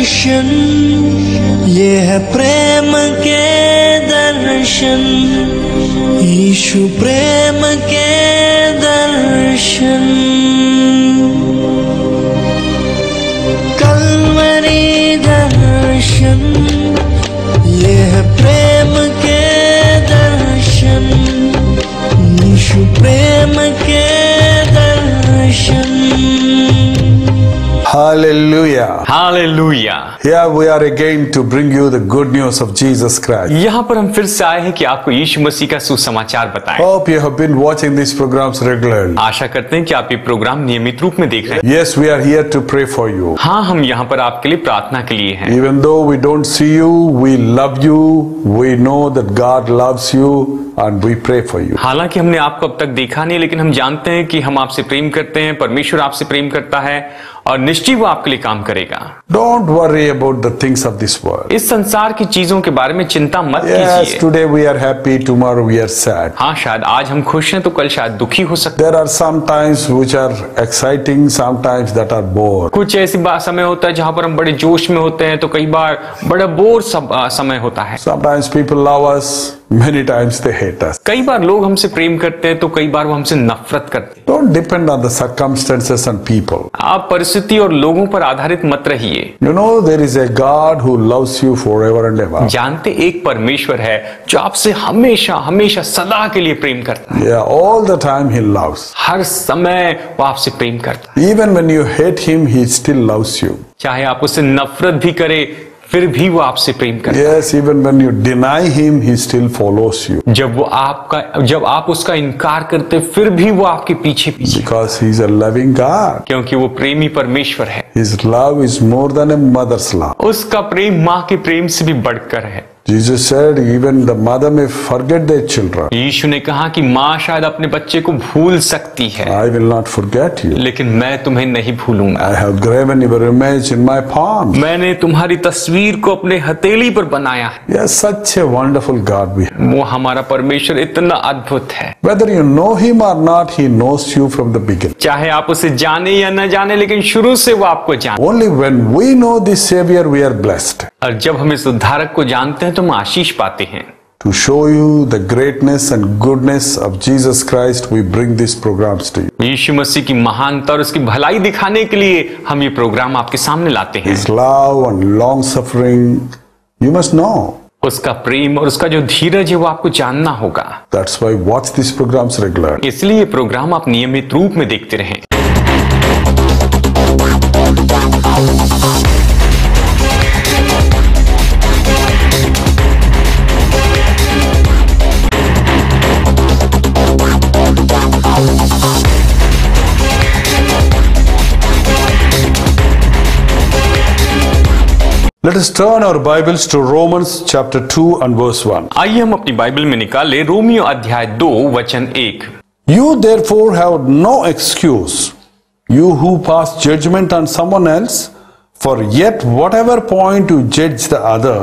दर्शन, ये है प्रेम के दर्शन, यीशु प्रेम के दर्शन। कलवरी दर्शन, ये है प्रेम के दर्शन, यीशु प्रेम के दर्शन। Hallelujah. Hallelujah. Here we are again to bring you the good news of Jesus Christ. यहाँ पर हम फिर से आए हैं कि आपको यीशु मसीह का सुसमाचार बताएं। Hope you have been watching these programs regularly. आशा करते हैं कि आप ये प्रोग्राम नियमित रूप में देख रहे हैं। Yes, we are here to pray for you. हाँ, हम यहाँ पर आपके लिए प्रार्थना के लिए हैं। Even though we don't see you, we love you. We know that God loves you and we pray for you. हालांकि हमने आपको अब तक देखा नहीं, लेकिन हम जानते हैं कि हम आपसे प्रेम करते हैं, परमेश्वर आपसे प्रेम करता है और निश्चय वो आपके लिए काम करेगा। Don't worry about the things of this world. इस संसार की चीजों के बारे में चिंता मत Yes, कीजिए। today we are happy, tomorrow we are sad. हाँ, शायद आज हम खुश हैं तो कल शायद दुखी हो सकते हैं। There are some times which are exciting, sometimes that are bored. कुछ ऐसी समय होता है जहाँ पर हम बड़े जोश में होते हैं, तो कई बार बड़ा बोर समय होता है। Sometimes people love us, many times they hate us. कई बार लोग हमसे प्रेम करते हैं तो कई बार वो हमसे नफरत करते हैं। Don't depend on the circumstances and people. आप परिस्थिति और लोगों पर आधारित मत रहिए। You know there is a God who loves you forever and ever. जानते एक परमेश्वर है जो आपसे हमेशा हमेशा सदा के लिए प्रेम करता है। Yeah, all the time he loves. हर समय वो आपसे प्रेम करता है। Even when you hate him, he still loves you. चाहे आप उससे नफरत भी करें, फिर भी वो आपसे प्रेम करता है। Yes, even when you deny him, he still follows you. जब आप उसका इनकार करते, फिर भी वो आपके पीछे पीछे। Because he is a loving God. क्योंकि वो प्रेमी परमेश्वर है। His love is more than a mother's love. उसका प्रेम माँ के प्रेम से भी बढ़कर है। Jesus said, even the mother may forget their children. यीशु ने कहा कि माँ शायद अपने बच्चे को भूल सकती है, I will not forget you. लेकिन मैं तुम्हें नहीं भूलूंगा। I have graven your image in my palm. मैंने तुम्हारी तस्वीर को अपने हथेली पर बनाया है। Yes, such a wonderful God we have. वो हमारा परमेश्वर इतना अद्भुत है। Whether you know him or not, he knows you from the beginning. चाहे आप उसे जाने या न जाने, लेकिन शुरू से वो आपको जानता है। Only when we know this Savior, we are blessed. और जब हम इस उद्धारक को जानते हैं तो हम आशीष पाते हैं। To show you the greatness and goodness of Jesus Christ, we bring these programs to you. यीशु मसीह की महानता और उसकी भलाई दिखाने के लिए हम ये प्रोग्राम आपके सामने लाते हैं। His love and long suffering, you must know. उसका प्रेम और उसका जो धीरज है वो आपको जानना होगा। That's why watch these programs regularly. इसलिए ये प्रोग्राम आप नियमित रूप में देखते रहें। Let us turn our Bibles to Romans chapter 2 and verse 1. आइए हम अपनी बाइबल में निकाले रोमियो अध्याय 2 वचन 1। You therefore have no excuse, you who pass judgment on someone else, for yet whatever point you judge the other,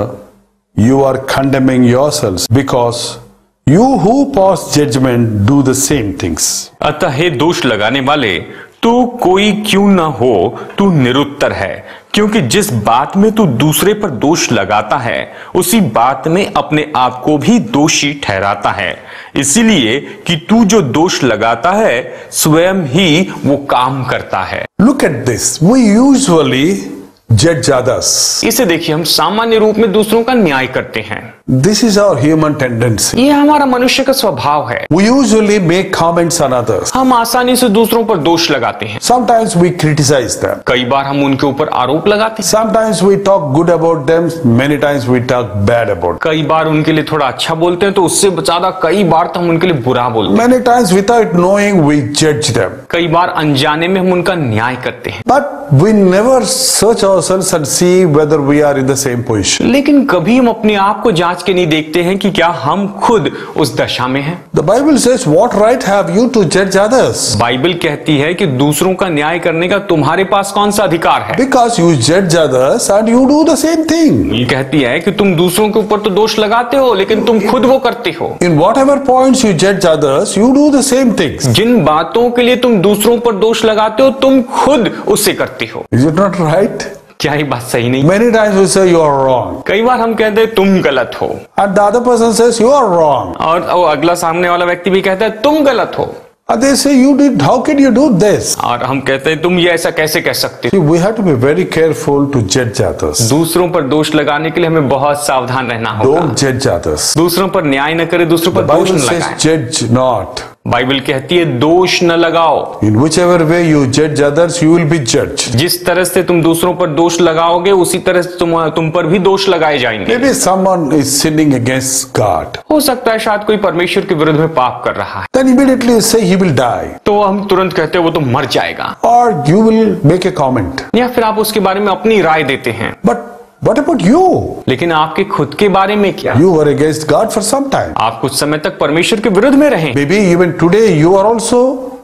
you are condemning yourselves, because you who pass judgment do the same things. अतः हे दोष लगाने वाले, तू कोई क्यों न हो, तू निरुत्तर है, क्योंकि जिस बात में तू दूसरे पर दोष लगाता है उसी बात में अपने आप को भी दोषी ठहराता है, इसीलिए कि तू जो दोष लगाता है स्वयं ही वो काम करता है। Look at this. We usually judge others. इसे देखिए, हम सामान्य रूप में दूसरों का न्याय करते हैं। This is our human tendency. ये हमारा मनुष्य का स्वभाव है। We usually make comments on others. हम आसानी से दूसरों पर दोष लगाते हैं। Sometimes we criticize them. कई बार हम उनके ऊपर आरोप लगाते हैं। Sometimes we talk good about them. Many times we talk bad about them. कई बार उनके लिए थोड़ा अच्छा बोलते हैं, तो उससे ज्यादा कई बार तो हम उनके लिए बुरा बोलते हैं। Many times without knowing we judge them. कई बार अनजाने में हम उनका न्याय करते हैं। But we never search ourselves and see whether we are in the same position. लेकिन कभी हम अपने आप को जांच के नहीं देखते हैं कि क्या हम खुद उस दशा में हैं। The Bible says, what right have you to judge others? Bible कहती है कि दूसरों का न्याय करने का तुम्हारे पास कौन सा अधिकार है। Because you judge others and you do the same thing. ये कहती है कि तुम दूसरों के ऊपर तो दोष लगाते हो, लेकिन तुम खुद वो करते हो। In whatever points you judge others, you do the same things. जिन बातों के लिए तुम दूसरों पर दोष लगाते हो, तुम खुद उससे करते हो। Is it not right? क्या ये बात सही नहीं? Many times we say you are wrong. कई बार हम कहते हैं तुम गलत हो, And the other person says you are wrong. और वो अगला सामने वाला व्यक्ति भी कहता है तुम गलत हो, And they say you did, how can you do this? और हम कहते हैं तुम ये ऐसा कैसे कह सकते हो? See, we have to be very careful to judge others. दूसरों पर दोष लगाने के लिए हमें बहुत सावधान रहना होगा। Don't judge others. दूसरों पर न्याय न करे, दूसरों The पर दोष Bible न says लगाए। judge not. बाइबल कहती है दोष न लगाओ। In whichever way you judge others, you will be judged. जिस तरह से तुम दूसरों पर दोष लगाओगे उसी तरह से तुम पर भी दोष लगाए जाएंगे। Maybe someone is sinning against God. हो सकता है शायद कोई परमेश्वर के विरुद्ध में पाप कर रहा है, Then immediately say he will die. तो हम तुरंत कहते हैं वो तो मर जाएगा, Or you will make a comment. या फिर आप उसके बारे में अपनी राय देते हैं। But what about you? लेकिन आपके खुद के बारे में क्या? You were against God for some time. आप कुछ समय तक परमेश्वर के विरुद्ध में रहे, Maybe even today you are also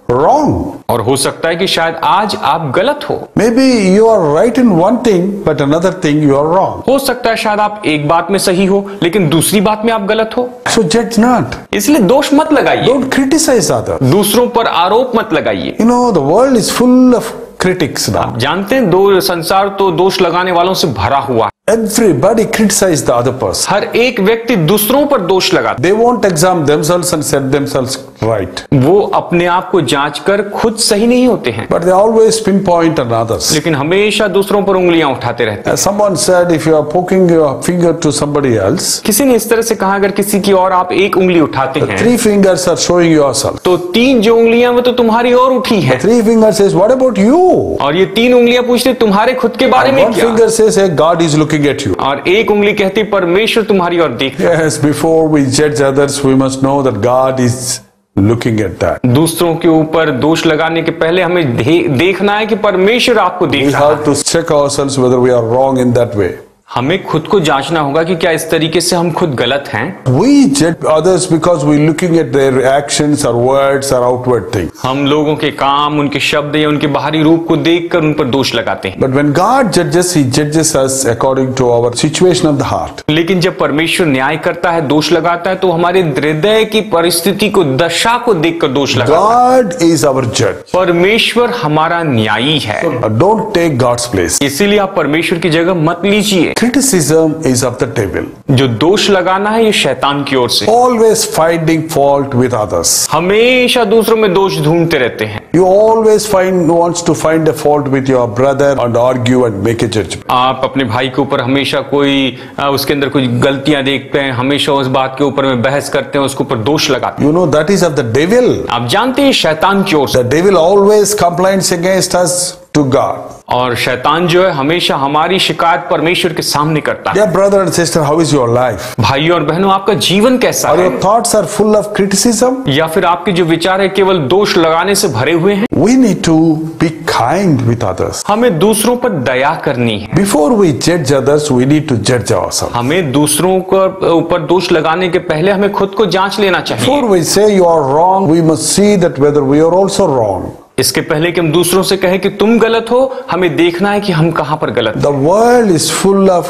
wrong. और हो सकता है कि शायद आज आप गलत हो। Maybe you are right in one thing, but another thing you are wrong. हो सकता है शायद आप एक बात में सही हो लेकिन दूसरी बात में आप गलत हो। So judge not. इसलिए दोष मत लगाइए, Don't criticize others. दूसरों पर आरोप मत लगाइए। You know, the world is full of critics now. जानते हैं दो संसार तो दोष लगाने वालों से भरा हुआ है। Everybody criticizes the other person. हर एक व्यक्ति दूसरों पर दोष लगाता They won't examine themselves and set themselves right. है। वो अपने आप को जांच कर खुद सही नहीं होते हैं, But they always pinpoint on others. लेकिन हमेशा दूसरों पर उंगलियां उठाते रहते हैं। As someone said, if you are poking your finger to somebody else, किसी ने इस तरह से कहा अगर किसी की ओर आप एक उंगली उठाते the हैं 3 fingers are showing yourself. तो 3 जो उंगलियां वो तो तुम्हारी ओर उठी The हैं, 3 fingers says, what about you? और ये 3 उंगलियां पूछते तुम्हारे खुद के बारे And में one क्या, finger says, hey, God is looking at you. और एक उंगली कहती परमेश्वर तुम्हारी ओर देख। Yes, before we judge others, we must know that God is looking at that. दूसरों के ऊपर दोष लगाने के पहले हमें देखना है कि परमेश्वर आपको We देख रहा है। have to check ourselves whether we are wrong in that way. हमें खुद को जांचना होगा कि क्या इस तरीके से हम खुद गलत हैं। We judge others because we're looking at their actions or words or outward things. हम लोगों के काम, उनके शब्द या उनके बाहरी रूप को देखकर उन पर दोष लगाते हैं। But when God judges, He judges us according to our situation of the heart. लेकिन जब परमेश्वर न्याय करता है, दोष लगाता है, तो हमारे हृदय की परिस्थिति को, दशा को देखकर दोष लगाता है। God is our judge. परमेश्वर हमारा न्यायी है, Don't take God's place. इसीलिए आप परमेश्वर की जगह मत लीजिए। Criticism is of the devil. जो दोष लगाना है ये शैतान की ओर से। Always finding fault with others. हमेशा दूसरों में दोष ढूंढते रहते हैं। You always wants to find a fault with your brother and argue and make a judgment. आप अपने भाई के ऊपर हमेशा कोई उसके अंदर कुछ गलतियां देखते हैं, हमेशा उस बात के ऊपर में बहस करते हैं, उसके ऊपर दोष लगाते हैं। You know that is of the devil. आप जानते हैं शैतान की ओर से। The devil always complains against us to God. और शैतान जो है हमेशा हमारी शिकायत परमेश्वर के सामने करता है। Dear brother and sister, how is your life? भाइयों और बहनों, आपका जीवन कैसा Are है? your thoughts are full of criticism? या फिर आपके जो विचार है केवल दोष लगाने से भरे हुए हैं? We need to be kind with others. हमें दूसरों पर दया करनी है। Before we judge others, we need to judge ourselves. हमें दूसरों के ऊपर दोष लगाने के पहले हमें खुद को जांच लेना चाहिए। Before we say you are wrong, we must see that whether we are also wrong. इसके पहले कि हम दूसरों से कहें कि तुम गलत हो, हमें देखना है कि हम कहां पर गलत हैं। The world is full of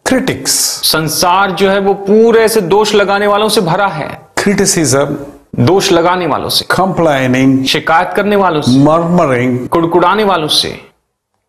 critics. संसार जो है वो पूरे से दोष लगाने वालों से भरा है। Criticism, दोष लगाने वालों से, complaining, शिकायत करने वालों से, murmuring, कुड़कुड़ाने वालों से,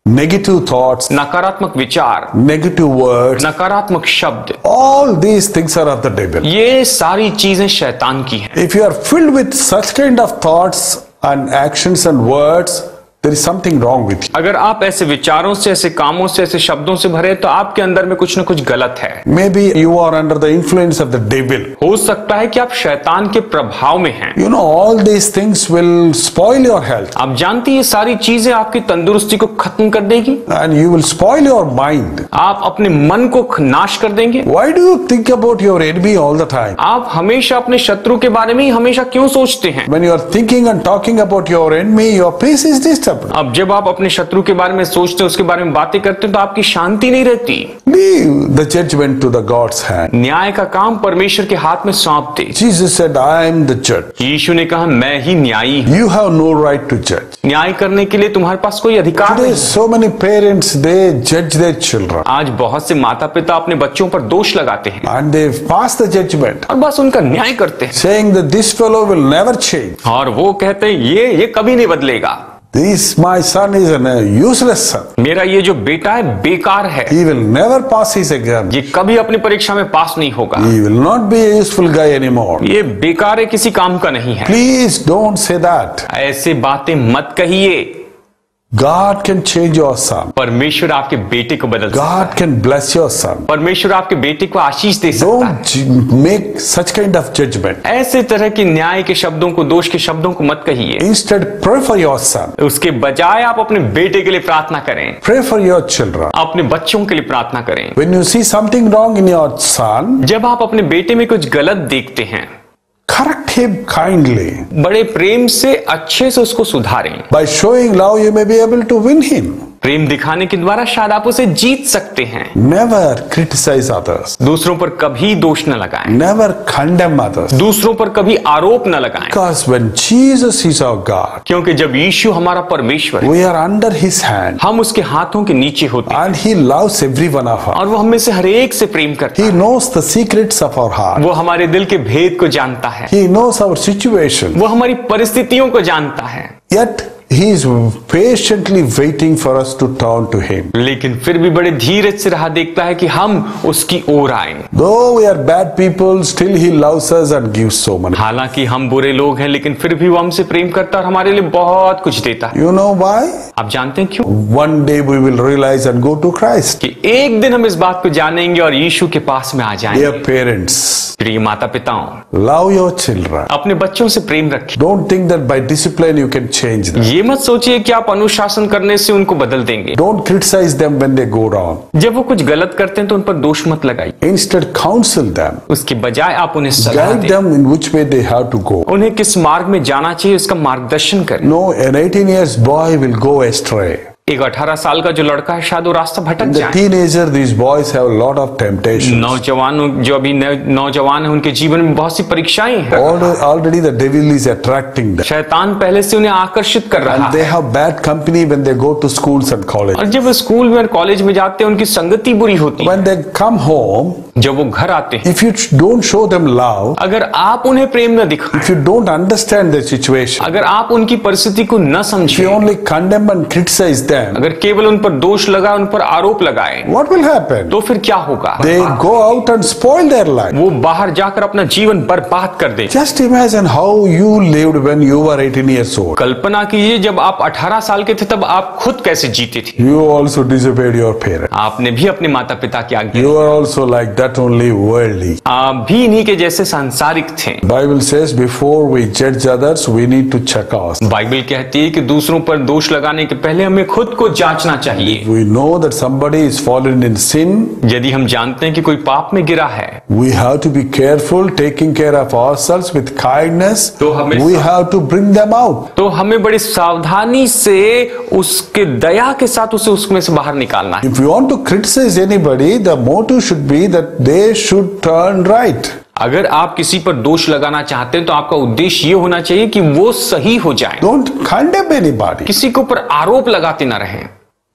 negative thoughts, नकारात्मक विचार, negative words. नकारात्मक शब्द, All these things are of the devil. ये सारी चीजें शैतान की हैं। If you are filled with such kind of thoughts and actions and words, there is something wrong with you. अगर आप ऐसे विचारों से, ऐसे कामों से, ऐसे शब्दों से भरे तो आपके अंदर में कुछ न कुछ गलत है। Maybe you are under the influence of the devil. हो सकता है कि आप शैतान के प्रभाव में हैं। You know, all these things will spoil your health आप जानती हैं ये सारी चीजें आपकी तंदुरुस्ती को खत्म कर देगी, and you will spoil your mind. आप अपने मन को नाश कर देंगे। Why do you think about your enemy all the time? आप हमेशा अपने शत्रु के बारे में ही हमेशा क्यों सोचते हैं? When you are thinking and talking about your enemy, your peace is disturbed. अब जब आप अपने शत्रु के बारे में सोचते हैं, उसके बारे में बातें करते हैं, तो आपकी शांति नहीं रहती। Leave the judgment to the God's hand. न्याय का काम परमेश्वर के हाथ में सौंप दे। Jesus said, I am the judge. यीशु ने कहा मैं ही न्यायी हूं। You have no right to judge. न्याय करने के लिए तुम्हारे पास कोई अधिकार Today, नहीं। so many parents, they judge their children आज बहुत से माता पिता अपने बच्चों पर दोष लगाते हैं and they pass the judgment, और बस उनका न्याय करते हैं, saying that this fellow will never change. और वो कहते हैं ये कभी नहीं बदलेगा। This my son is a useless son. मेरा ये जो बेटा है बेकार है, He will never pass his exam. ये कभी अपनी परीक्षा में पास नहीं होगा, He will not be a useful guy anymore. ये बेकार है, किसी काम का नहीं है। Please don't say that. ऐसे बातें मत कहिए। God can change your son. परमेश्वर आपके बेटे को बदल सकता God है। can bless your son. परमेश्वर आपके बेटे को आशीष दे सकता है। Don't make such kind of judgment. ऐसे तरह के न्याय के शब्दों को, दोष के शब्दों को मत कहिए। Instead, pray for your son. उसके बजाय आप अपने बेटे के लिए प्रार्थना करें, Pray for your children. अपने बच्चों के लिए प्रार्थना करें। When you see something wrong in your son, जब आप अपने बेटे में कुछ गलत देखते हैं, correct him kindly. बड़े प्रेम से अच्छे से उसको सुधारें। By showing love, you may be able to win him. प्रेम दिखाने के द्वारा शायद आप उसे जीत सकते हैं। Never criticize others. दूसरों पर कभी दोष न लगाएं, Never condemn others. दूसरों पर कभी आरोप न लगाएं, Because when Jesus is our God, क्योंकि जब यीशु हमारा परमेश्वर है, we are under his hand हम उसके हाथों के नीचे होते हैं and he loves every one of us. और वो हम में से हर एक से प्रेम करता He है। knows the secrets of our heart. वो हमारे दिल के भेद को जानता है, He knows our situation. वो हमारी परिस्थितियों को जानता है, Yet he is patiently waiting for us to turn to him. लेकिन फिर भी बड़े धीरज से राह देखता है कि हम उसकी ओर आए। Though we are bad people, still he loves us and gives so much. हालांकि हम बुरे लोग हैं, लेकिन फिर भी वो हमसे प्रेम करता है और हमारे लिए बहुत कुछ देता है। You know why? आप जानते हैं क्यों? One day we will realize and go to Christ. कि एक दिन हम इस बात को जानेंगे और यीशु के पास में आ जाएंगे। Dear parents, प्रिय माता पिताओं, love your children. अपने बच्चों से प्रेम रखें। Don't think that by discipline you can change them. ये मत सोचिए कि आप अनुशासन करने से उनको बदल देंगे। Don't criticize them when they go wrong. जब वो कुछ गलत करते हैं तो उन पर दोष मत लगाइए, Instead, counsel them. उसके बजाय आप उन्हें सलाह Guide दें, them in which way they have to go. उन्हें किस मार्ग में जाना चाहिए उसका मार्गदर्शन करें। No, an 18 years boy will go astray. एक 18 साल का जो लड़का है शायद वो रास्ता भटक The जाए। teenager, these boys have a lot of temptations. नौजवानों जो अभी नौजवान है उनके जीवन में बहुत सी परीक्षाएं हैं। Already the devil is attracting them. शैतान पहले से उन्हें आकर्षित कर रहा And they है have bad company when they go to schools and college. और जब वो स्कूल में और कॉलेज में जाते हैं उनकी संगति बुरी होती है। When they come home, जब वो घर आते हैं, if you don't show them love, अगर आप उन्हें प्रेम न दिखाएं, if you don't understand their situation, अगर आप उनकी परिस्थिति को न if you समझें, only condemn and criticize them, अगर केवल उन पर दोष लगाए, उन पर आरोप लगाए, what will happen? तो फिर क्या होगा? They go out and spoil their life. वो बाहर जाकर अपना जीवन बर्बाद कर दे। Just imagine how you lived when you were 18 years old. कल्पना कीजिए जब आप 18 साल के थे तब आप खुद कैसे जीते थे। You also disobeyed your parents. आपने भी अपने माता पिता की आज्ञा, You are also like that, only worldly. आप भी इन्हीं के जैसे सांसारिक थे। Bible says before we judge others, we need to check ourselves. Bible कहती है कि दूसरों पर दोष लगाने के पहले हमें खुद को जांचना चाहिए। We know that somebody is fallen in sin. यदि हम जानते हैं कि कोई पाप में गिरा है, We have to be careful, taking care of ourselves with kindness. तो हमें We have to bring them out. तो हमें बड़ी सावधानी से उसके दया के साथ उसे उसमें से बाहर निकालना है। If you want to criticize anybody, the motive should be that they should turn right. अगर आप किसी पर दोष लगाना चाहते हैं तो आपका उद्देश्य ये होना चाहिए कि वो सही हो जाए, Don't condemn anybody. किसी के ऊपर आरोप लगाते ना रहें।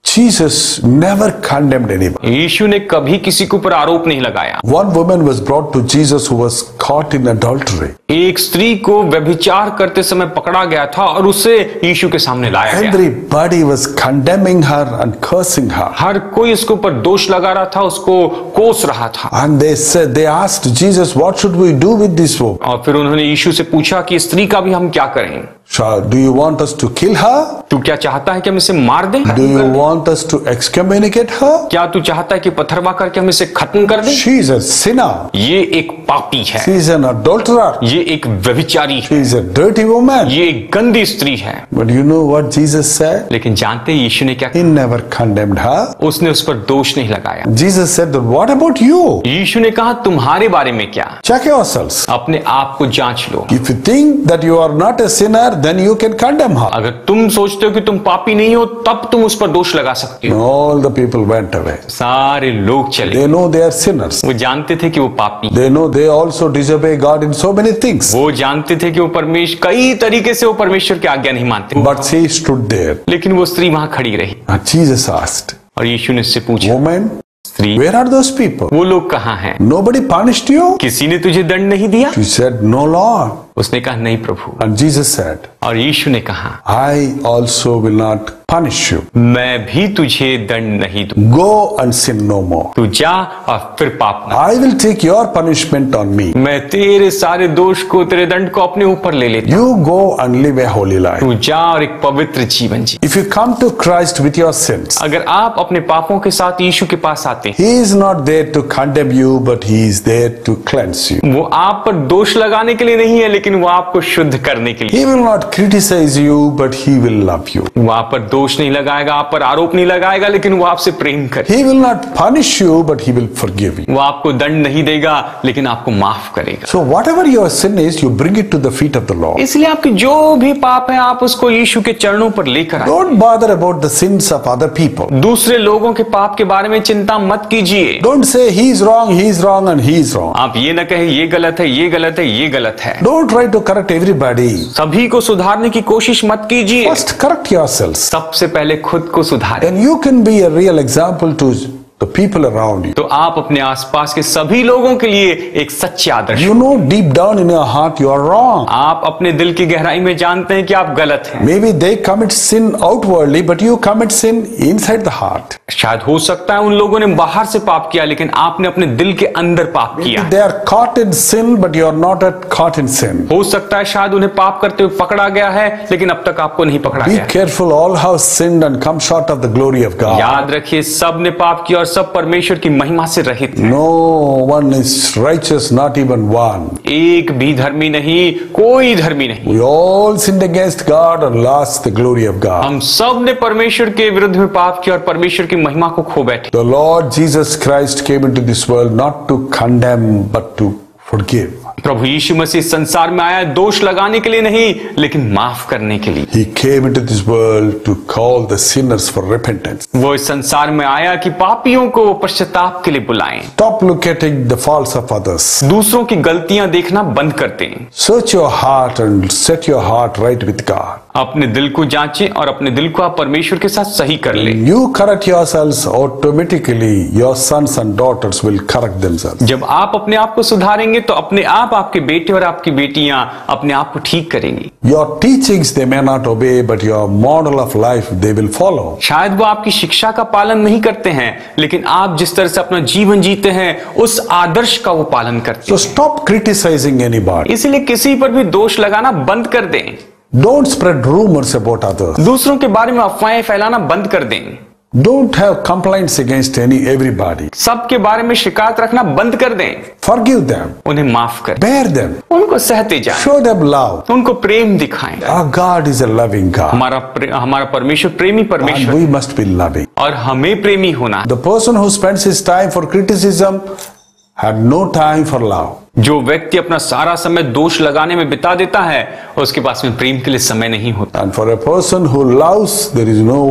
Jesus never condemned anybody. यीशु ने कभी किसी के ऊपर आरोप नहीं लगाया। One woman was brought to Jesus who was caught in adultery. एक स्त्री को व्यभिचार करते समय पकड़ा गया था और उसे यीशु के सामने लाया गया। Everybody was condemning her and cursing her. हर कोई उसके ऊपर दोष लगा रहा था, उसको कोस रहा था। And they asked Jesus, what should we do with this woman? और फिर उन्होंने यीशु से पूछा कि स्त्री का भी हम क्या करें? Do you want us to kill her? तू क्या चाहता है कि हम इसे मार दें? Do you want us to excommunicate her? क्या तू चाहता है कि पथरवा करके हम इसे खत्म कर दें? She is a sinner. ये एक पापी है, She is an adulterer. ये एक व्यभिचारी है, She is a dirty woman. ये एक गंदी स्त्री है। But you know what Jesus said? लेकिन जानते हैं यीशु ने क्या He never condemned her. उसने उस पर दोष नहीं लगाया। Jesus said, what about you? यीशु ने कहा तुम्हारे बारे में क्या? Check yourselves. अपने आप को जांच लो। If you think that you are not a sinner, then you can condemn her. अगर तुम सोचते हो कि तुम पापी नहीं हो तब तुम उस पर दोष लगा सकते हो। All the people went away. सारे लोग चले, They know they are sinners. वो जानते थे कि वो पापी, They know they also disobey God in so many things. वो जानते थे कि वो परमेश्वर कई तरीके से वो परमेश्वर की आज्ञा नहीं मानते, But she stood there. लेकिन वो स्त्री वहां खड़ी रही And Jesus asked, और यीशु ने उससे पूछा, woman, स्त्री, Where are those people? वो लोग कहाँ हैं? Nobody punished you? किसी ने तुझे दंड नहीं दिया? She said, No, Lord. उसने कहा नहीं प्रभु। And Jesus said, और यीशु ने कहा I also will not punish you. मैं भी तुझे दंड नहीं दूं, Go and sin no more. तू जा और फिर पाप न। I will take your punishment on me. मैं तेरे सारे दोष को, तेरे दंड को अपने ऊपर ले लेता हूं। You go and live a holy life. तू जा और एक पवित्र जीवन जी। If you come to Christ with your sins, अगर आप अपने पापों के साथ यीशु के पास आते हैं, He is not there to condemn you, but He is there to cleanse you. वो आप पर दोष लगाने के लिए नहीं है, लेकिन वो आपको शुद्ध करने के लिए। He will not criticize you, but He will love you. वो आप पर दोष नहीं लगाएगा, आप पर आरोप नहीं लगाएगा, लेकिन वो आपसे प्रेम करे। He will not punish you, but He will forgive you. वो आपको दंड नहीं देगा, लेकिन आपको माफ करेगा। So whatever your sin is, you bring it to the feet of the Lord. इसलिए आपके जो भी पाप है, आप उसको यीशु के चरणों पर लेकर आए। Don't bother about the sins of other people. दूसरे लोगों के पाप के बारे में चिंता मत कीजिए। Don't say he is wrong, and he is wrong. आप ये न कहें ये गलत है, ये गलत है, ये गलत है। Don't try to correct everybody. सभी को सुधारने की कोशिश मत कीजिए। First correct yourselves. सबसे पहले खुद को सुधारें। Then you can be a real example to the people around you. तो आप अपने आसपास के सभी लोगों के लिए एक सच्चे आदर्श। You know deep down in your heart you are wrong. आप अपने दिल की गहराई में जानते हैं कि आप गलत हैं। Maybe they commit sin outwardly, but you commit sin inside the heart. शायद हो सकता है उन लोगों ने बाहर से पाप किया, लेकिन आपने अपने दिल के अंदर पाप Maybe किया। they are caught in sin, but you are not yet caught in sin. हो सकता है शायद उन्हें पाप करते हुए पकड़ा गया है, लेकिन अब तक आपको नहीं पकड़ा Be गया। careful, all have sinned and come short of the glory of God. याद रखिए, सब ने पाप किया और सब परमेश्वर की महिमा से रहित हैं। No one is righteous, not even one. एक भी धर्मी नहीं, कोई धर्मी नहीं। We all sinned against God and lost the glory of God. हम सब ने परमेश्वर के विरुद्ध में पाप किया और परमेश्वर की महिमा को खो बैठे। The Lord Jesus Christ came into this world not to condemn, but to forgive. प्रभु यीशु मसीह संसार में आया दोष लगाने के लिए नहीं, लेकिन माफ करने के लिए। He came into this world to call the sinners for repentance. वो इस संसार में आया कि पापियों को पश्चाताप के लिए बुलाएं। Stop looking at the faults of others. दूसरों की गलतियां देखना बंद कर दें। Search your heart and set your heart right with God. अपने दिल को जांचें और अपने दिल को आप परमेश्वर के साथ सही कर लें। You correct yourselves, automatically your sons and daughters will correct themselves. जब आप अपने आप को सुधारेंगे तो अपने आप आपके बेटे और आपकी बेटियां अपने आप को ठीक करेंगी। Your teachings they may not obey, but your model of life they will follow. शायद वो आपकी शिक्षा का पालन नहीं करते हैं, लेकिन आप जिस तरह से अपना जीवन जीते हैं उस आदर्श का वो पालन करते So हैं। stop criticizing anybody. इसलिए किसी पर भी दोष लगाना बंद कर दें। Don't spread rumors about others. दूसरों के बारे में अफवाहें फैलाना बंद कर दें। Don't have complaints against everybody. सबके बारे में शिकायत रखना बंद कर दें। Forgive them. उन्हें माफ कर दें। Bear them. उनको सहते जाएं। Show them love. उनको प्रेम दिखाएं। Our God is a loving God. हमारा परमेश्वर प्रेमी And परमेश्वर we must be loving. और हमें प्रेमी होना है। The person who spends his time for criticism had no time for love. जो व्यक्ति अपना सारा समय दोष लगाने में बिता देता है, उसके पास में प्रेम के लिए समय नहीं होता। And for a person who loves, there is no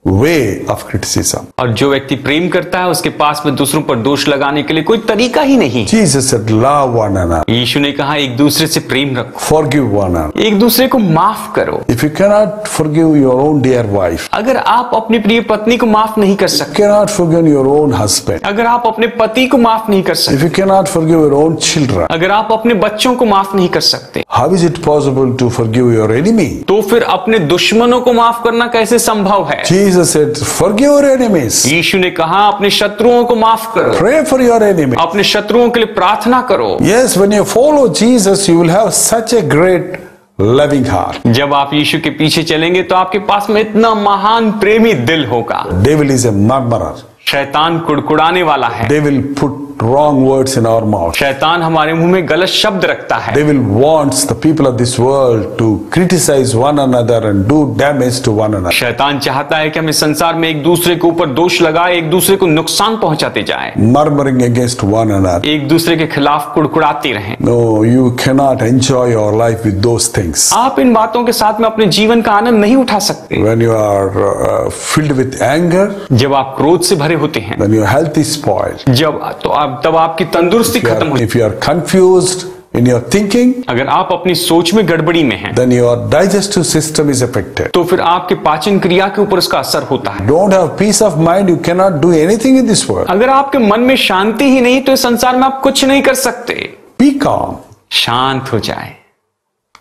way of criticism. और जो व्यक्ति प्रेम करता है, उसके पास में दूसरों पर दोष लगाने के लिए कोई तरीका ही नहीं। Jesus said, love one another. यीशु ने कहा एक दूसरे से प्रेम रखो, Forgive one another. एक दूसरे को माफ करो। If you cannot forgive your own dear wife, अगर आप अपनी प्रिय पत्नी को माफ नहीं कर सकते, cannot forgive your own husband, अगर आप अपने पति को माफ नहीं कर सकते, if you cannot forgive your own children, अगर आप अपने बच्चों को माफ नहीं कर सकते, how is it possible to forgive your enemy? तो फिर अपने दुश्मनों को माफ करना कैसे संभव है? Jesus said, forgive your enemies. यीशु ने कहा अपने शत्रुओं को माफ करो, Pray for your enemy. अपने शत्रुओं के लिए प्रार्थना करो। Yes, when you follow Jesus, you will have such a great loving heart. जब आप यीशु के पीछे चलेंगे तो आपके पास में इतना महान प्रेमी दिल होगा। Devil is a murmurer. शैतान कुड़कुड़ाने वाला है। Devil put wrong words in our mouth. शैतान हमारे मुंह में गलत शब्द रखता है। Devil wants the people of this world to criticize one another and do damage to one another. शैतान चाहता है कि हम इस संसार में एक दूसरे के ऊपर दोष लगाए, एक दूसरे को नुकसान पहुंचाते जाएं, Murmuring against one another. एक दूसरे के खिलाफ कुड़कुड़ाते रहें। No, you cannot enjoy your life with those things. आप इन बातों के साथ में अपने जीवन का आनंद नहीं उठा सकते। When you are filled with anger, जब आप क्रोध से भरे होते हैं, then your health is spoiled. तब आपकी तंदुरुस्ती खत्म हो। If you are confused, in your thinking, अगर आप अपनी सोच में गड़बड़ी में हैं, then your digestive system is affected. तो फिर आपके पाचन क्रिया के ऊपर उसका असर होता है। Don't have peace of mind, you cannot do anything in this world. अगर आपके मन में शांति ही नहीं तो इस संसार में आप कुछ नहीं कर सकते। Be calm. शांत हो जाए।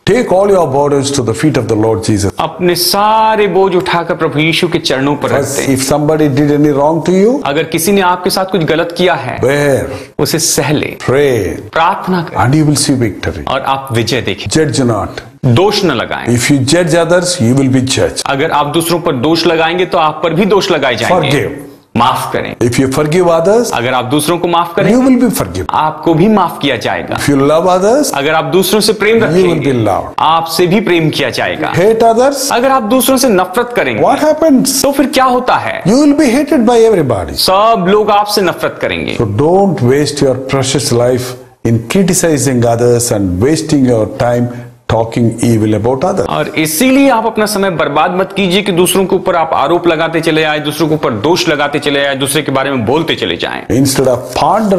Take all your burdens to the feet of the Lord Jesus. अपने सारे बोझ उठाकर प्रभु यीशु के चरणों पर रख First, दें। if somebody did any wrong to you, अगर किसी ने आपके साथ कुछ गलत किया है, bear, उसे सह ले, pray, प्रार्थना करें and you will see victory. और आप विजय देखें। Judge not. दोष न लगाएं। If you judge others, you will be judged. अगर आप दूसरों पर दोष लगाएंगे तो आप पर भी दोष लगाए जाएंगे। Forgive. माफ करें। If you forgive others, अगर आप दूसरों को माफ करें, you will be forgiven. आपको भी माफ किया जाएगा। If you love others, अगर आप दूसरों से प्रेम you will रखेंगे, be loved. आपसे भी प्रेम किया जाएगा। Hate others, अगर आप दूसरों से नफरत करेंगे, what happens? तो फिर क्या होता है? You will be hated by everybody. सब लोग आपसे नफरत करेंगे। So don't waste your precious life in criticizing others and wasting your time talking evil about others. और इसीलिए आप अपना समय बर्बाद मत कीजिए कि दूसरों के ऊपर आप आरोप लगाते चले जाए, दूसरों के ऊपर दोष लगाते चले जाए, दूसरे के बारे में बोलते चले जाएं। Instead of ponder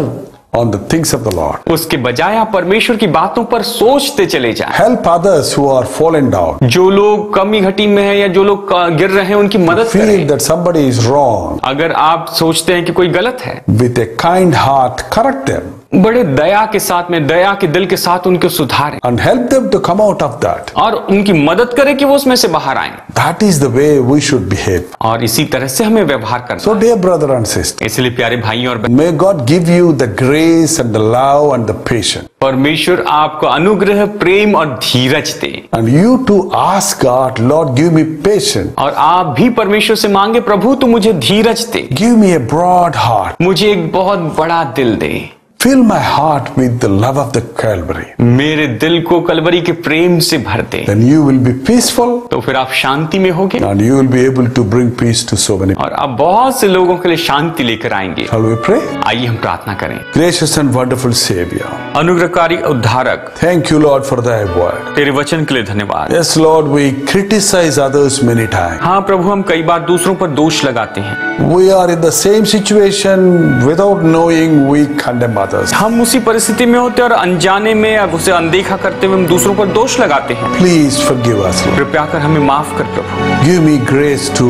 on the things of the Lord. उसके बजाय आप परमेश्वर की बातों पर सोचते चले जाएं। Help others who are fallen down. जो लोग कमी घटी में हैं या जो लोग गिर रहे हैं उनकी मदद Feel करें। that somebody is wrong. अगर आप सोचते हैं कि कोई गलत है, With a kind heart, correct them बड़े दया के साथ में, दया के दिल के साथ उनको सुधारें and help them to come out of that. और उनकी मदद करें कि वो उसमें से बाहर आए। That is the way we should behave. और इसी तरह से हमें व्यवहार करना So है। dear brother and sister, इसलिए प्यारे भाइयों और बहनों, may God give you the grace and the love and the patience. परमेश्वर आपको अनुग्रह, प्रेम और धीरज दे। And you to ask God, Lord, give me patience. और आप भी परमेश्वर से मांगे, प्रभु तू मुझे धीरज दे, Give me a broad heart. मुझे एक बहुत बड़ा दिल दे। Fill my heart with the love of the Calvary. मेरे दिल को कलवरी के प्रेम से भर दे। Then you will be peaceful तो फिर आप शांति में होगे and you will be able to bring peace to so many people. और आप बहुत से लोगों के लिए शांति लेकर आएंगे। Shall we pray? आइए हम प्रार्थना करें। Gracious and wonderful Savior, अनुग्रहकारी उद्धारक, thank you, Lord, for thy word. तेरे वचन के लिए धन्यवाद। Yes, Lord, we criticize others many times. हाँ प्रभु, हम कई बार दूसरों पर दोष लगाते हैं। We are in the same situation, without knowing, we condemn others. हम उसी परिस्थिति में होते हैं और अनजाने में अब उसे अनदेखा करते हुए हम दूसरों पर दोष लगाते हैं। Please forgive us, Lord. कृपया कर हमें माफ कर प्रभु। Give me grace to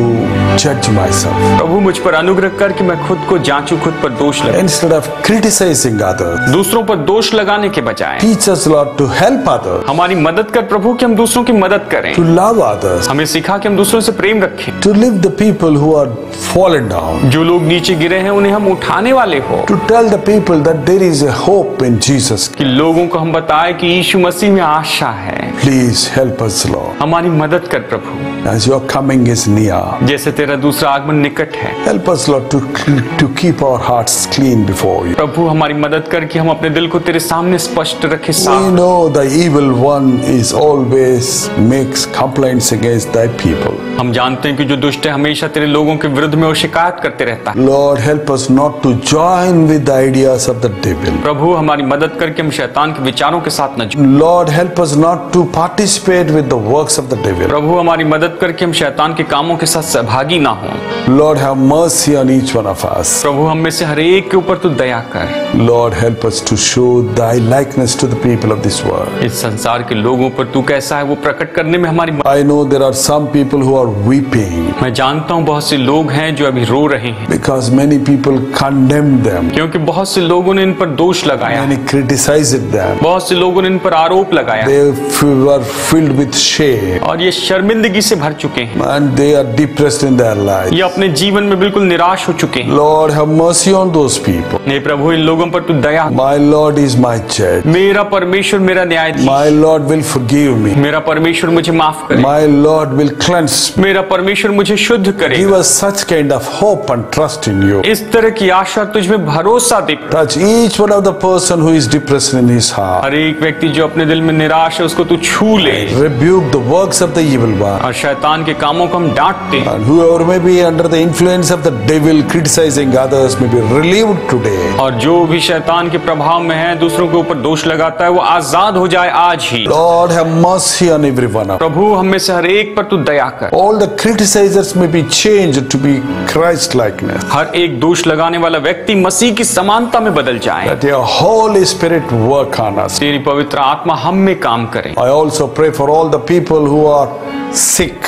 judge myself. प्रभु मुझ पर अनुग्रह कर कि मैं खुद को जांचूं, खुद पर दोष लगाऊं। Instead of criticizing others, दूसरों पर दोष लगाने के बजाय teach us, Lord, to help others, हमारी मदद कर प्रभु कि हम दूसरों की मदद करें। to love others, हमें सिखा कि हम दूसरों से प्रेम रखें। to lift the people who are fallen down, जो लोग नीचे गिरे हैं उन्हें हम उठाने वाले हो। to tell the people that there is a hope in Jesus. कि लोगों को हम बताएं कि यीशु मसीह में आशा है। Please help us, Lord, हमारी मदद कर प्रभु, as your coming is near. जैसे तेरा दूसरा आगमन निकट है। Help us, Lord, to keep our hearts clean before you. प्रभु हमारी मदद कर कि हम अपने दिल को तेरे सामने स्पष्ट रखें, We साफ। know the evil one is always makes complaints against thy people. हम जानते हैं कि जो दुष्ट है हमेशा तेरे लोगों के विरुद्ध में वो शिकायत करते रहता है। Lord, help us not to join with the ideas of the devil. प्रभु हमारी मदद करके हम शैतान के विचारों के साथ न जुड़ें। Lord, help us not to participate with the works of the devil. प्रभु हमारी मदद करके हम शैतान के कामों के साथ सहभागी ना हों। Lord, have mercy on each one of us. प्रभु हम में से हर एक के ऊपर तू दया कर। Lord, help us to show thy likeness to the people of this world. इस संसार के लोगों पर तू कैसा है वो प्रकट करने में हमारी I know there are some people who are weeping मैं जानता हूँ बहुत से लोग हैं जो अभी रो रहे हैं because many people condemned them. क्योंकि बहुत से लोगों ने इन पर दोष लगाया है, Many criticized them. बहुत से लोगों ने इन पर आरोप लगाया है They were filled with shame और ये शर्मिंदगी से भर चुके हैं। and they are depressed in their life. ये अपने जीवन में बिल्कुल निराश हो चुके हैं। Lord, have mercy on those people. हे प्रभु इन लोगों पर तू दया, My Lord is my judge. मेरा परमेश्वर मेरा न्यायाधीश, My Lord will forgive me. मेरा परमेश्वर मुझे माफ करे, My Lord will cleanse me. मेरा परमेश्वर मुझे शुद्ध करे। Give us such kind of hope and trust in you. इस तरह की आशा तुझ में भरोसा दे। Touch each one of the person who is depressed in his heart. हर एक व्यक्ति जो अपने दिल में निराश है उसको तू छू ले Rebuke the works of the evil one. और शैतान के कामों को हम डांटते हैं। And whoever may be under the influence of the devil criticizing others may be relieved today. और जो भी शैतान के प्रभाव में है दूसरों के ऊपर दोष लगाता है वो आजाद हो जाए आज ही। Lord, have mercy on every one of us. प्रभु हम में से हर एक पर तू दया कर। All the criticizers may be changed to be Christ likeness. हर एक दोष लगाने वाला व्यक्ति मसीह की समानता में बदल जाए, Let your Holy Spirit work on us. तेरी पवित्र आत्मा हम में काम करे। I also pray for all the people who are sick.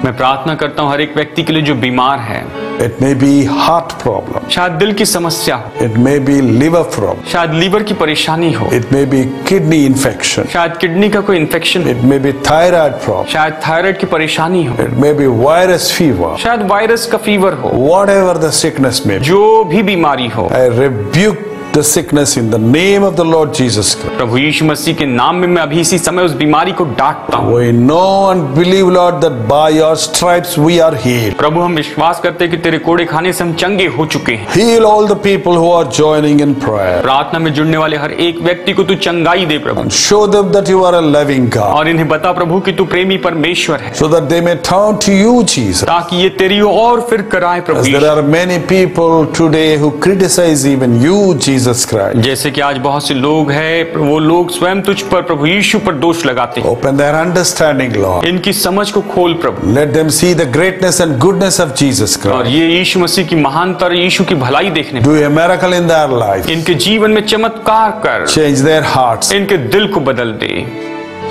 मैं प्रार्थना करता हूँ हर एक व्यक्ति के लिए जो बीमार है, It may be heart problem. शायद दिल की समस्या हो, It may be liver problem. शायद लीवर की परेशानी हो, It may be kidney infection. शायद किडनी का कोई इन्फेक्शन हो, It may be thyroid problem. शायद थायराइड की परेशानी हो, It may be virus fever. शायद वायरस का फीवर हो, Whatever the sickness may be, जो भी बीमारी हो, I rebuke the sickness in the name of the Lord Jesus Christ. प्रभु यीशु मसीह के नाम में मैं अभी इसी समय उस बीमारी को डांटता हूँ। We know and believe, Lord, that by your stripes we are healed. प्रभु हम विश्वास करते हैं कि तेरे कोड़े खाने से हम चंगे हो चुके हैं। Heal all the people who are joining in prayer. प्रार्थना में जुड़ने वाले हर एक व्यक्ति को तू चंगाई दे प्रभु, And show them that you are a loving God, और इन्हें बता प्रभु कि तू प्रेमी परमेश्वर है, so that they may turn to you, Jesus. ताकि ये तेरी ओर फिर कराए प्रभु As there Yeshu. are many people today who criticize even you, Jesus Christ. जैसे कि आज बहुत से लोग हैं, वो लोग स्वयं तुझ पर प्रभु यीशु पर दोष लगाते हैं। Open their understanding, Lord. इनकी समझ को खोल प्रभु, Let them see the greatness and goodness of Jesus और Christ. ये यीशु मसीह की महानता और यीशु की भलाई देखने, Do a miracle in their life. इनके जीवन में चमत्कार कर, Change their hearts. इनके दिल को बदल दे,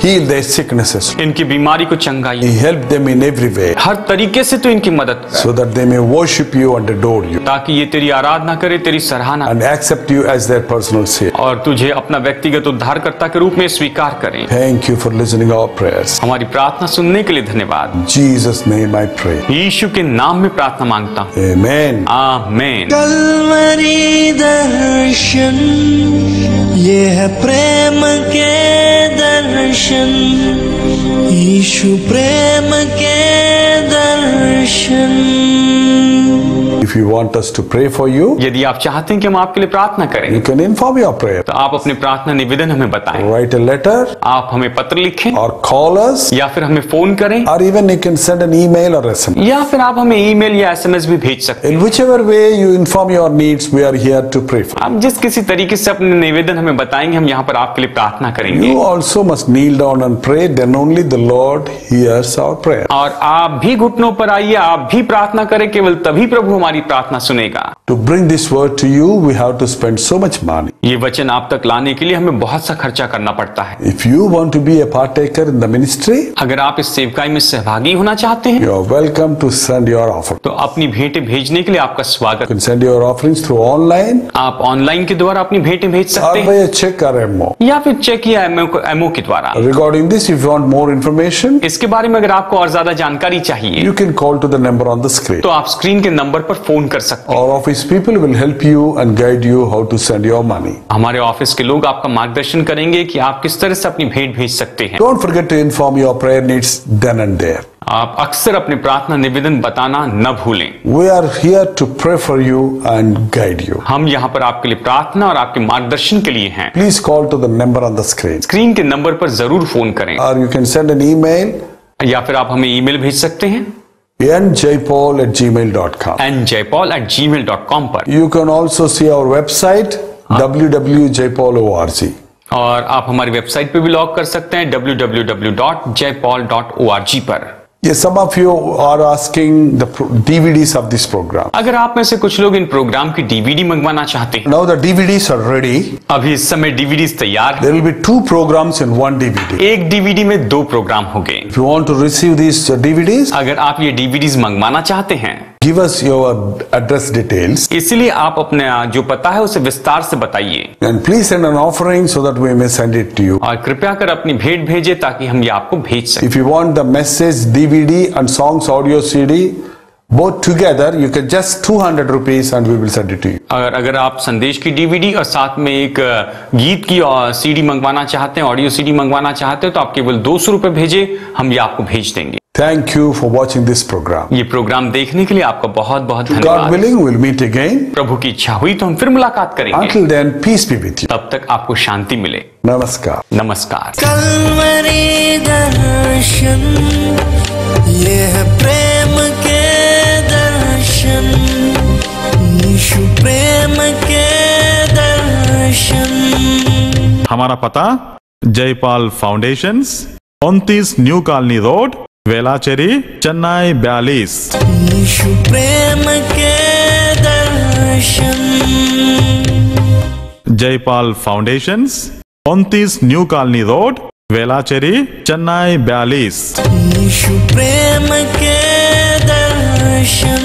Heal their sicknesses. इनकी बीमारी को चंगाई, Help them in every way, हर तरीके से तू इनकी मदद कर, so that they may worship you and adore you ताकि ये तेरी आराधना करे, तेरी सराहना and accept you as their personal Savior. और तुझे अपना व्यक्तिगत उद्धारकर्ता के रूप में स्वीकार करें। Thank you for listening our prayers. हमारी प्रार्थना सुनने के लिए धन्यवाद। In Jesus' name I pray. यीशु के नाम में प्रार्थना मांगता हूँ, Amen. आमीन। कल्वरी दर्शन, ये है प्रेम के दर्शन, यीशु प्रेम के दर्शन। If you want us to pray for you, यदि आप चाहते हैं कि हम आपके लिए प्रार्थना करें, you can inform your prayer. तो आप अपने प्रार्थना निवेदन हमें बताएं। Write a letter आप हमें पत्र लिखें, or call us, या फिर हमें फोन करें, or even you can send an email or SMS. या फिर आप हमें ईमेल या एसएमएस भी भेज सकते हैं। In whichever way you inform your needs, we are here to pray for आप जिस किसी तरीके से अपने निवेदन हमें बताएंगे, हम यहाँ पर आपके लिए प्रार्थना करेंगे। you. You also must kneel down and pray, then only the Lord hears our prayer. और आप भी घुटनों पर आइए, आप भी प्रार्थना करें, केवल तभी प्रभु हमारी प्रार्थना सुनेगा। To bring this word to you, we have to spend so much money. ये वचन आप तक लाने के लिए हमें बहुत सा खर्चा करना पड़ता है। If you want to be a partaker in the ministry, अगर आप इस सेवकाई में सहभागी होना चाहते हैं, you are welcome to send your offering. तो अपनी भेंटें भेजने के लिए आपका स्वागत। You can send your offerings through online आप ऑनलाइन के द्वारा अपनी भेंटें भेज or सकते by हैं, a check or MO. या फिर चेक या एमओ के द्वारा। Regarding this, if you want more information, इसके बारे में अगर आपको और ज्यादा जानकारी चाहिए, you can call to the number on the screen. तो आप स्क्रीन के नंबर पर फोन कर सकते हैं। Our office people will help you and guide you how to send your money. हमारे ऑफिस के लोग आपका मार्गदर्शन करेंगे कि आप किस तरह से अपनी भेंट भेज सकते हैं। Don't forget to inform your prayer needs then and there. आप अक्सर अपने प्रार्थना निवेदन बताना न भूलें। We are here to pray for you and guide you. हम यहाँ पर आपके लिए प्रार्थना और आपके मार्गदर्शन के लिए हैं। Please call to the number on the screen. Screen के नंबर पर जरूर फोन करें, Or you can send an email या फिर आप हमें ईमेल भेज सकते हैं njpaul@gmail.com. njpaul@gmail.com पर। You can also see our website www.jpaul.org. और आप हमारी वेबसाइट पे भी लॉग कर सकते हैं www.jpaul.org पर। Yes, some of you are asking the DVDs of this program. अगर आप में से कुछ लोग इन प्रोग्राम की डीवीडी मंगवाना चाहते हैं, Now the DVDs are ready. अभी इस समय डीवीडीज तैयार हैं। There will be 2 programs in 1 DVD. एक डीवीडी में 2 प्रोग्राम होंगे। If you want to receive these DVDs, अगर आप ये डीवीडीज मंगवाना चाहते हैं, give us your address details इसलिए आप अपने जो पता है उसे विस्तार से बताइए, and please send an offering so that we may send it to you. और कृपया कर अपनी भेंट भेजें ताकि हम ये आपको भेज सकें। If you want the message DVD and songs audio CD both together, you can just 200 rupees and we will send it to you. अगर आप संदेश की डीवीडी और साथ में एक गीत की सीडी मंगवाना चाहते हैं, ऑडियो सीडी मंगवाना चाहते हैं, तो आप केवल 200 रुपए भेजें, हम ये आपको भेज देंगे। Thank you for watching this program. ये प्रोग्राम देखने के लिए आपका बहुत बहुत God धन्यवाद। willing, we'll meet again. प्रभु की इच्छा हुई तो हम फिर मुलाकात करेंगे। Until then, peace be with you. तब तक आपको शांति मिले। Namaskar. नमस्कार। कल्वरी दर्शन, ये है प्रेम के दर्शन, यीशु प्रेम के दर्शन। हमारा पता Jaipal foundations 29 new colony road, Velachery, Chennai 42। यीशु प्रेम के दर्शन। Jaipal foundations, 29 new colony road, Velachery, Chennai 42। यीशु प्रेम के दर्शन।